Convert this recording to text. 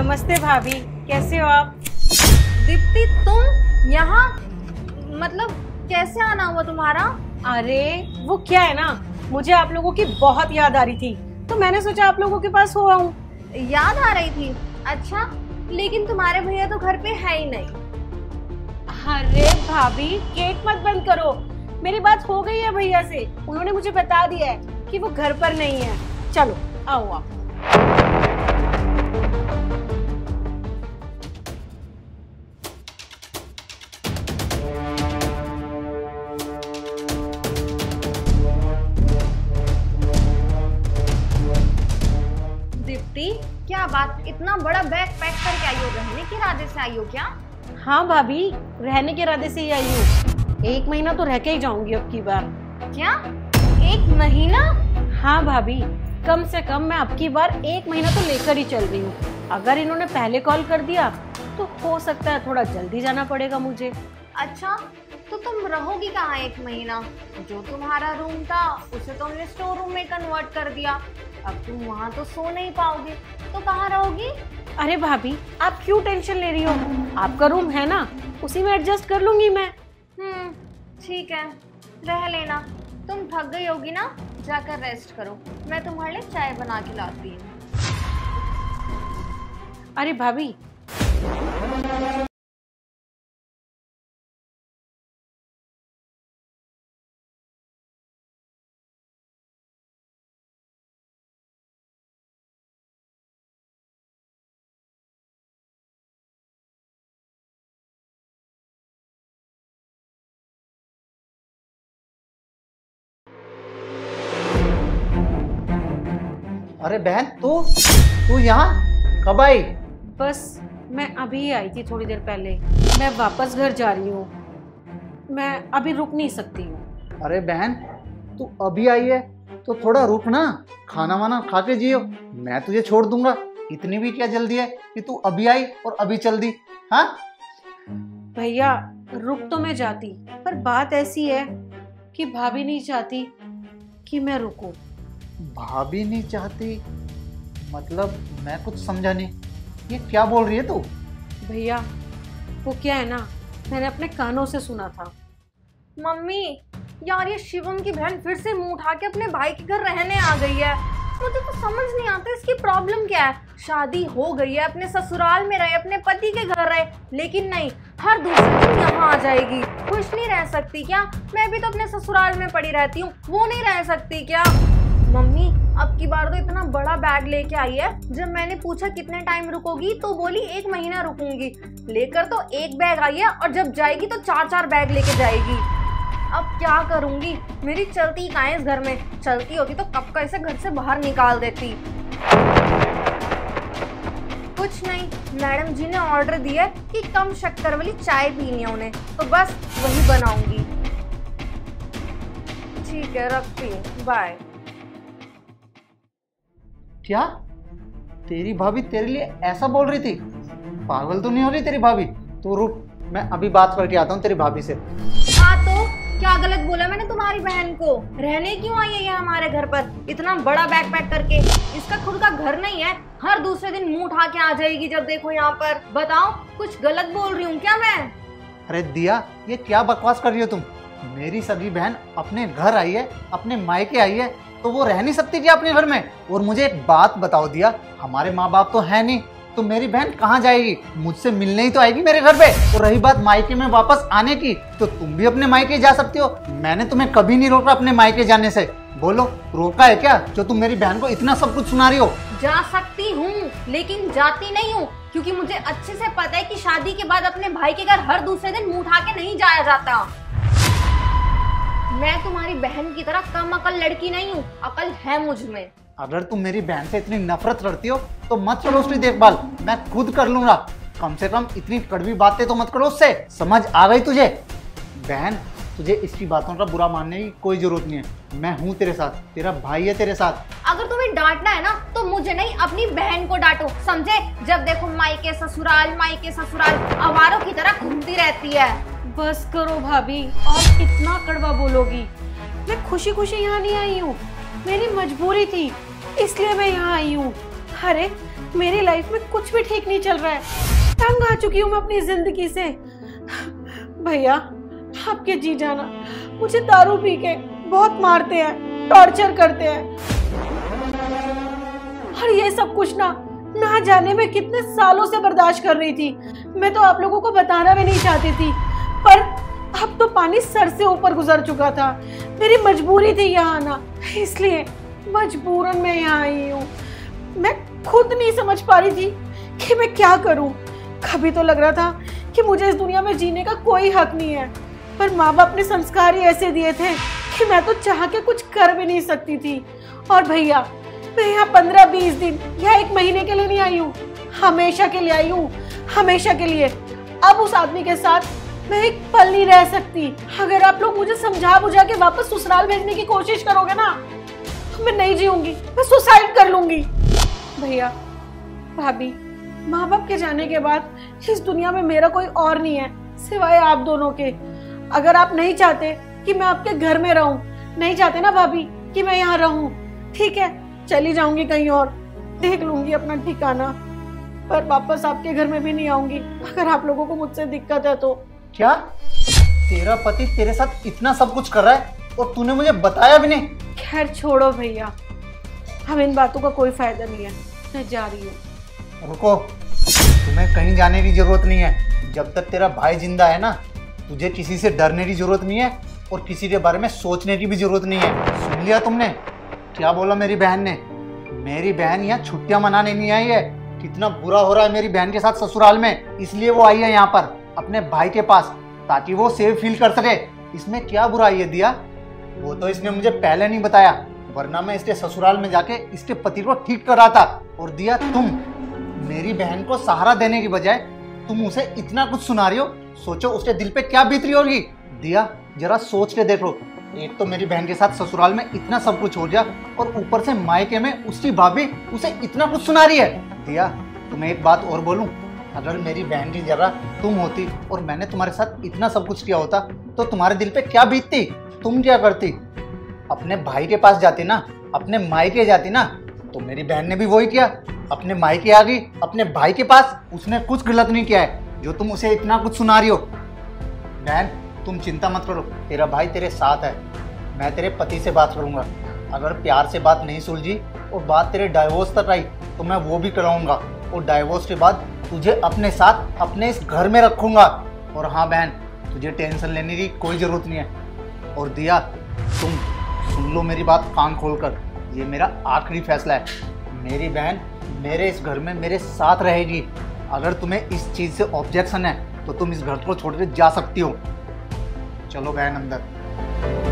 नमस्ते भाभी, कैसे हो आप? दीप्ति, तुम यहाँ? मतलब कैसे आना हुआ तुम्हारा? अरे वो क्या है ना, मुझे आप लोगों की बहुत याद आ रही थी, तो मैंने सोचा आप लोगों के पास हो आऊं। याद आ रही थी? अच्छा, लेकिन तुम्हारे भैया तो घर पे है ही नहीं। अरे भाभी, केक मत बंद करो, मेरी बात हो गई है भैया से, उन्होंने मुझे बता दिया है कि वो घर पर नहीं है। चलो आओ आप। दीप्ति, क्या बात, इतना बड़ा बैग पैक करके आई हो? रहने के इरादे से आई हो क्या? हाँ भाभी, रहने के इरादे से ही आई हूँ। 1 महीना तो रह के ही जाऊंगी अब की बार। क्या 1 महीना? हाँ भाभी, कम से कम मैं अब की बार 1 महीना तो लेकर ही चल रही हूँ। अगर इन्होंने पहले कॉल कर दिया तो हो सकता है थोड़ा जल्दी जाना पड़ेगा मुझे। अच्छा, तो तुम रहोगी कहाँ 1 महीना? जो तुम्हारा रूम था उसे तुमने स्टोर रूम में कन्वर्ट कर दिया, अब तुम वहाँ तो सो नहीं पाओगे, तो कहाँ रहोगी? अरे भाभी, आप क्यों टेंशन ले रही हो? आपका रूम है ना, उसी में एडजस्ट कर लूंगी मैं। ठीक है, रह लेना। तुम थक गई होगी ना, जाकर रेस्ट करो, मैं तुम्हारे लिए चाय बना के लाती हूँ। अरे भाभी, अरे बहन, तू यहाँ कब आई? बस मैं अभी ही आई थी थोड़ी देर पहले, मैं वापस घर जा रही हूँ, मैं अभी रुक नहीं सकती हूँ। अरे बहन, तू अभी आई है तो थोड़ा रुक ना, खाना वाना खा के जियो, मैं तुझे छोड़ दूंगा। इतनी भी क्या जल्दी है कि तू अभी आई और अभी चल दी? हाँ भैया, रुक तो मैं जाती, पर बात ऐसी है कि भाभी नहीं चाहती कि मैं रुकूं। भाभी नहीं चाहती? मतलब मैं कुछ समझा नहीं, ये क्या बोल रही है तू? भैया, वो क्या है ना, मैंने अपने कानों से सुना था। मम्मी, यार ये शिवम की बहन फिर से मुंह उठा के अपने भाई के घर रहने आ गई है। मुझे तो समझ नहीं आता इसकी प्रॉब्लम क्या है। शादी हो गई है, अपने ससुराल में रहे, अपने पति के घर रहे, लेकिन नहीं, हर दूसरे दिन यहाँ आ जाएगी। खुश नहीं रह सकती क्या? मैं भी तो अपने ससुराल में पड़ी रहती हूँ, वो नहीं रह सकती क्या? मम्मी, अब की बार तो इतना बड़ा बैग लेके आई है, जब मैंने पूछा कितने टाइम रुकोगी तो बोली 1 महीना रुकूंगी। लेकर तो 1 बैग आई है और जब जाएगी तो 4-4 बैग लेके जाएगी। अब क्या करूंगी? मेरी चलती कहाँ है इस घर में? चलती होती तो कब का इसे घर से बाहर निकाल देती। कुछ नहीं, मैडम जी ने ऑर्डर दिया कि कम शक्कर वाली चाय पीनी है उन्हें, तो बस वही बनाऊंगी। ठीक है, रखती हूँ, बाय। क्या तेरी भाभी तेरे लिए ऐसा बोल रही थी? पागल तो नहीं हो रही तेरी भाभी? तू रुक, मैं अभी बात करके आता हूँ तेरी भाभी से। हाँ तो क्या गलत बोला मैंने तुम्हारी बहन को? रहने क्यों आई है ये हमारे घर पर इतना बड़ा बैग पैक करके? इसका खुद का घर नहीं है, हर दूसरे दिन मुंह उठा के आ जाएगी जब देखो यहाँ पर। बताओ, कुछ गलत बोल रही हूँ क्या मैं? अरे दिया, ये क्या बकवास कर रही हो तुम? मेरी सगी बहन अपने घर आई है, अपने मायके आई है, तो वो रह नहीं सकती क्या अपने घर में? और मुझे एक बात बताओ दिया, हमारे माँ बाप तो है नहीं, तो मेरी बहन कहाँ जाएगी? मुझसे मिलने ही तो आएगी मेरे घर पे। और रही बात मायके में वापस आने की, तो तुम भी अपने मायके जा सकती हो, मैंने तुम्हें कभी नहीं रोका अपने मायके जाने से। बोलो, रोका है क्या जो तुम मेरी बहन को इतना सब कुछ सुना रही हो? जा सकती हूँ, लेकिन जाती नहीं हूँ, क्योंकि मुझे अच्छे से पता है कि शादी के बाद अपने भाई के घर हर दूसरे दिन मुंह उठा के नहीं जाया जाता। मैं तुम्हारी बहन की तरह कम अकल लड़की नहीं हूँ, अकल है मुझ में। अगर तुम मेरी बहन से इतनी नफरत करती हो तो मत करो उसकी देखभाल, मैं खुद कर लूंगा। कम से कम इतनी कड़वी बातें तो मत करो उससे। समझ आ गई तुझे? बहन, तुझे इसकी बातों का बुरा मानने की कोई जरूरत नहीं है, मैं हूँ तेरे साथ, तेरा भाई है तेरे साथ। अगर तुम्हें डांटना है ना तो मुझे नहीं, अपनी बहन को डांटो, समझे? जब देखो मायके ससुराल आवारों की तरह घूमती रहती है। बस करो भाभी, और कितना कड़वा बोलोगी? मैं खुशी खुशी यहाँ नहीं आई हूँ, मेरी मजबूरी थी, इसलिए मैं यहाँ आई हूँ। अरे मेरी लाइफ में कुछ भी ठीक नहीं चल रहा है, तंग आ चुकी हूँ मैं अपनी जिंदगी से। भैया आपके जी जाना मुझे दारू पी के बहुत मारते हैं, टॉर्चर करते हैं, और ये सब कुछ ना जाने में कितने सालों से बर्दाश्त कर रही थी। मैं तो आप लोगों को बताना भी नहीं चाहती थी, पर अब तो पानी सर से ऊपर गुजर चुका था। मेरी मजबूरी थी यहाँ आना, इसलिए मजबूरन मैं यहाँ आई हूँ। मैं खुद नहीं समझ पा रही थी कि मैं क्या करूँ। कभी तो लग रहा था कि मुझे इस दुनिया में जीने का कोई हक नहीं है, पर माँ बाप ने संस्कार ही ऐसे दिए थे कि मैं तो चाह के कुछ कर भी नहीं सकती थी। और भैया मैं यहाँ 15-20 दिन या 1 महीने के लिए नहीं आई हूँ, हमेशा के लिए आई हूँ, हमेशा के लिए। अब उस आदमी के साथ मैं एक पल नहीं रह सकती। अगर आप लोग मुझे समझा बुझा के वापस ससुराल भेजने की कोशिश करोगे ना, तो मैं नहीं जीऊंगी, मैं सुसाइड कर लूंगी। भैया भाभी, माँ बाप के जाने के बाद इस दुनिया में मेरा कोई और नहीं है सिवाय आप दोनों के। अगर आप नहीं चाहते कि मैं आपके घर में रहूं, नहीं चाहते ना भाभी कि मैं यहाँ रहूं, ठीक है चली जाऊंगी कहीं और, देख लूंगी अपना ठिकाना, पर वापस आपके घर में भी नहीं आऊंगी अगर आप लोगों को मुझसे दिक्कत है तो। क्या तेरा पति तेरे साथ इतना सब कुछ कर रहा है और तूने मुझे बताया भी नहीं? खैर छोड़ो भैया, अब इन बातों का कोई फायदा नहीं है, मैं जा रही हूँ। रुको, तुम्हें कहीं जाने की जरूरत नहीं है। जब तक तेरा भाई जिंदा है ना, तुझे किसी से डरने की जरूरत नहीं है और किसी के बारे में सोचने की भी जरूरत नहीं है। सुन लिया तुमने क्या बोला मेरी बहन ने? मेरी बहन यहाँ छुट्टियां मनाने नहीं आई है। कितना बुरा हो रहा है मेरी बहन के साथ ससुराल में, इसलिए वो आई है यहाँ पर अपने भाई के पास, ताकि वो सेफ फील कर सके। इसमें क्या बुराई है दिया? वो तो इसने मुझे पहले नहीं बताया, वरना मैं इसके ससुराल में जाके इसके पति को ठीक कर रहा था। और दिया, तुम मेरी बहन को सहारा देने की बजाय तुम उसे इतना कुछ सुना रही हो। सोचो उसके दिल पे क्या बीत रही होगी। दिया जरा सोच के देखो, एक तो मेरी बहन के साथ ससुराल में इतना सब कुछ हो गया और ऊपर से मायके में उसकी भाभी उसे इतना कुछ सुना रही है। दिया तुम्हें एक बात और बोलूं, अगर मेरी बहन की जगह तुम होती और मैंने तुम्हारे साथ इतना सब कुछ किया होता तो तुम्हारे दिल पे क्या बीतती? तुम क्या करती? अपने भाई के पास जाती ना, अपने मायके जाती ना। तो मेरी बहन ने भी वही किया, अपने मायके आ गई अपने भाई के पास। उसने कुछ गलत नहीं किया है जो तुम उसे इतना कुछ सुना रही हो। बहन तुम चिंता मत करो, तेरा भाई तेरे साथ है। मैं तेरे पति से बात करूंगा, अगर प्यार से बात नहीं सुलझी और बात तेरे डाइवोर्स तक आई तो मैं वो भी कराऊंगा, और डाइवोर्स के बाद तुझे अपने साथ अपने इस घर में रखूंगा। और हाँ बहन, तुझे टेंशन लेने की कोई ज़रूरत नहीं है। और दिया तुम सुन लो मेरी बात कान खोलकर, ये मेरा आखिरी फैसला है। मेरी बहन मेरे इस घर में मेरे साथ रहेगी। अगर तुम्हें इस चीज़ से ऑब्जेक्शन है तो तुम इस घर को छोड़ के जा सकती हो। चलो बहन अंदर।